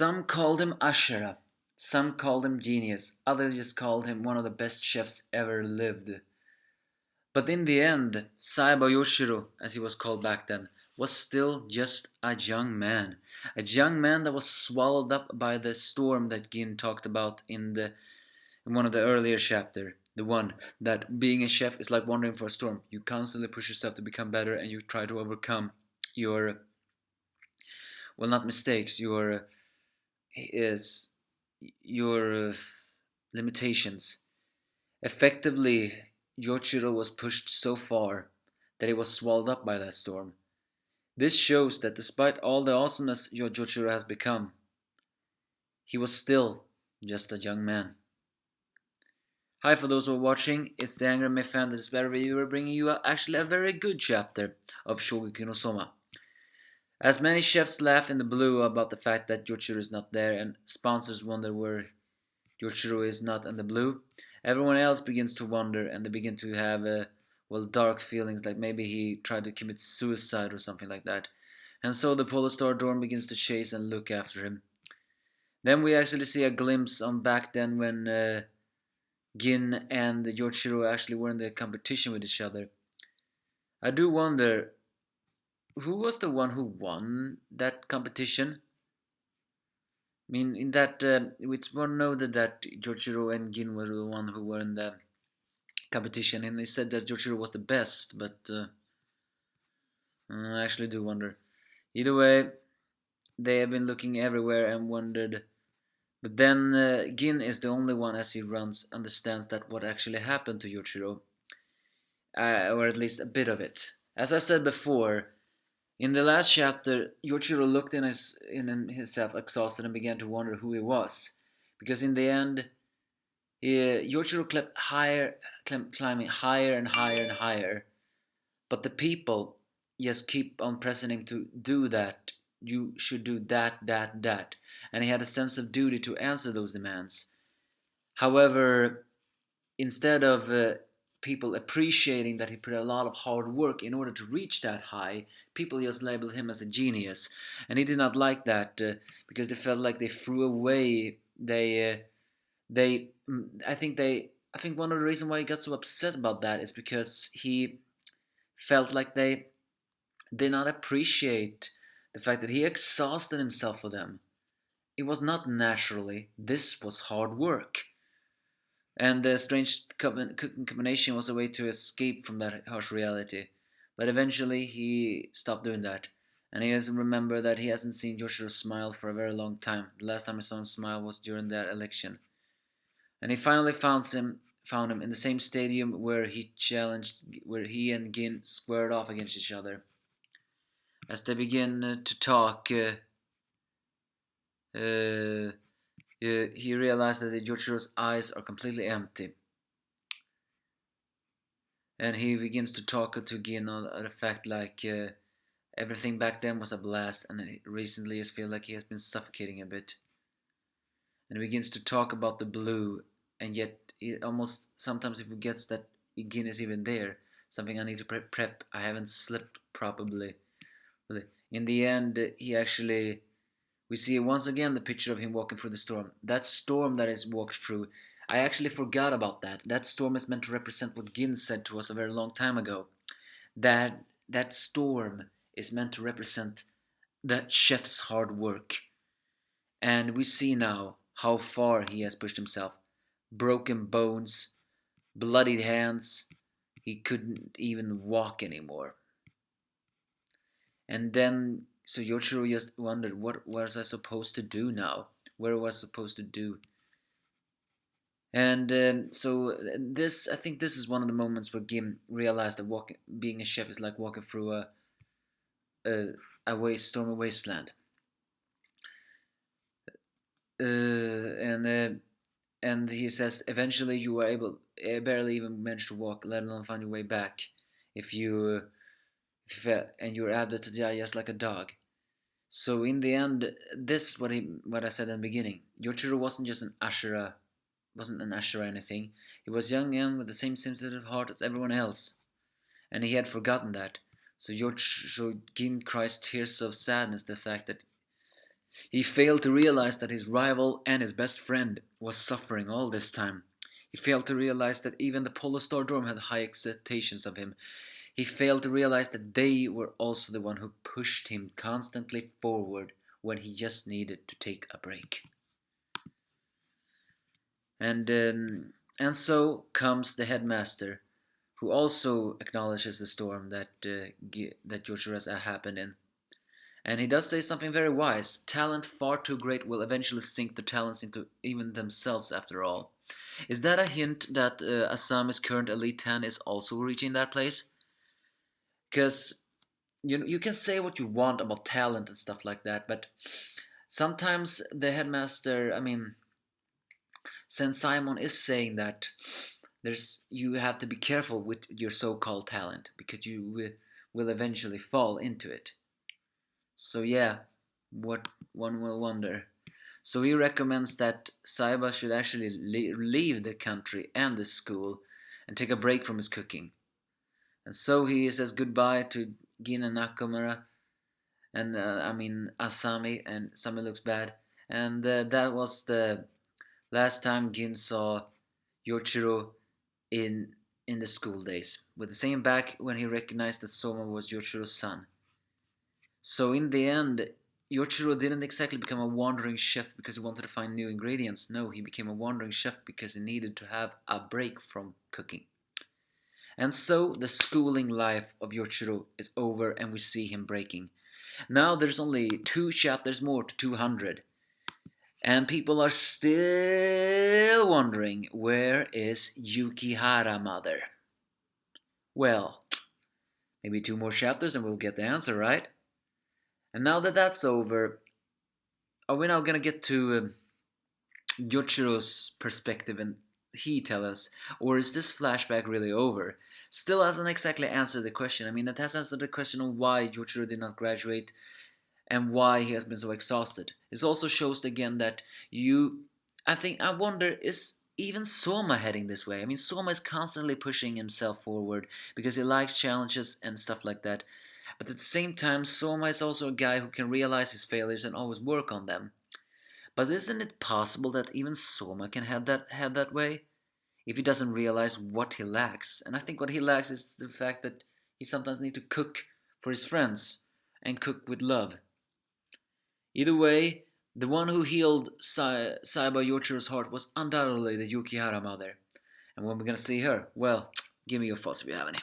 Some called him Ashera, some called him genius, others just called him one of the best chefs ever lived. But in the end, Saiba Jochirou, as he was called back then, was still just a young man. A young man that was swallowed up by the storm that Gin talked about in one of the earlier chapter. The one that being a chef is like wandering for a storm. You constantly push yourself to become better and you try to overcome your, well, not mistakes, is your limitations. Effectively, Jochirou was pushed so far that he was swallowed up by that storm. This shows that despite all the awesomeness Jochirou has become, he was still just a young man. Hi for those who are watching, it's the Angry Anime Fan that is better reviewer bringing you actually a very good chapter of Shokugeki no Soma. As many chefs laugh in the blue about the fact that Jochirou is not there and sponsors wonder where Jochirou is not in the blue, everyone else begins to wonder and they begin to have dark feelings like maybe he tried to commit suicide or something like that. And so the Polar Star Dorm begins to chase and look after him. Then we actually see a glimpse on back then when Gin and Jochirou actually were in the competition with each other. I do wonder, who was the one who won that competition? I mean, in that, it's well noted that Jochirou and Gin were the one who were in the competition, and they said that Jochirou was the best, but I actually do wonder. Either way, they have been looking everywhere and wondered, but then Gin is the only one, as he runs, understands that what actually happened to Jochirou, or at least a bit of it. As I said before, in the last chapter, Jochirou looked in himself exhausted and began to wonder who he was. Because in the end, Jochirou kept climbing higher and higher and higher. But the people just keep on pressing him to do that. You should do that. And he had a sense of duty to answer those demands. However, instead of people appreciating that he put a lot of hard work in order to reach that high, people just labeled him as a genius, and he did not like that because they felt like they threw away. I think one of the reasons why he got so upset about that is because he felt like they did not appreciate the fact that he exhausted himself for them. It was not naturally. This was hard work. And the strange cooking combination was a way to escape from that harsh reality. But eventually he stopped doing that. And he has to remember that he hasn't seen Joshua smile for a very long time. The last time he saw him smile was during that election. And he finally found him in the same stadium where he and Gin squared off against each other. As they begin to talk, he realized that Jochirou's eyes are completely empty. And he begins to talk to Gin on the fact like everything back then was a blast, and recently he feels like he has been suffocating a bit. And he begins to talk about the blue, and yet he almost sometimes he forgets that Gin is even there. Something I need to prep. I haven't slept properly. In the end, we see once again the picture of him walking through the storm. That storm that is walked through, I actually forgot about that. That storm is meant to represent what Gin said to us a very long time ago. That storm is meant to represent the chef's hard work. And we see now how far he has pushed himself. Broken bones, bloodied hands. He couldn't even walk anymore. And then, so Jochirou just wondered, what was I supposed to do now? Where was I supposed to do? And so this, I think this is one of the moments where Gim realized that being a chef is like walking through a stormy wasteland. And he says, eventually you were barely even managed to walk, let alone find your way back. If you and you're able to die just like a dog. So in the end, this is what I said in the beginning. Jochirou wasn't just an Ashura, or anything. He was young and with the same sensitive heart as everyone else, and he had forgotten that. So Gin cries tears of sadness, the fact that He failed to realize that his rival and his best friend was suffering all this time. He failed to realize that even the Polar Star Dorm had high expectations of him. He failed to realize that they were also the one who pushed him constantly forward when he just needed to take a break. And so comes the headmaster, who also acknowledges the storm that Jochirou has happened in. And he does say something very wise. Talent far too great will eventually sink the talents into even themselves after all. Is that a hint that Asami's current Elite 10 is also reaching that place? Because you can say what you want about talent and stuff like that, but sometimes the headmaster, I mean, Saint Simon is saying that you have to be careful with your so-called talent because you will eventually fall into it. So yeah, what one will wonder. So he recommends that Saiba should actually leave the country and the school and take a break from his cooking. And so he says goodbye to Gin and Nakamura, and Asami, and Sami looks bad. And that was the last time Gin saw Yoichiro in the school days, with the same back when he recognized that Soma was Yoichiro's son. So in the end, Yoichiro didn't exactly become a wandering chef because he wanted to find new ingredients. No, he became a wandering chef because he needed to have a break from cooking. And so the schooling life of Yoichiro is over and we see him breaking. Now there's only 2 chapters more to 200. And people are still wondering, where is Yukihara mother? Well, maybe 2 more chapters and we'll get the answer, right? And now that that's over, are we now gonna get to Yochiro's perspective and he tell us, or is this flashback really over? Still hasn't exactly answered the question. I mean, it has answered the question of why Jochirou did not graduate and why he has been so exhausted. It also shows again that I wonder, is even Soma heading this way? I mean, Soma is constantly pushing himself forward because he likes challenges and stuff like that. But at the same time, Soma is also a guy who can realize his failures and always work on them. But isn't it possible that even Soma can head that way? If he doesn't realize what he lacks. And I think what he lacks is the fact that he sometimes needs to cook for his friends and cook with love. Either way, the one who healed Saiba Yochiro's heart was undoubtedly the Yukihara mother. And when we're gonna see her? Well, give me your thoughts if you have any.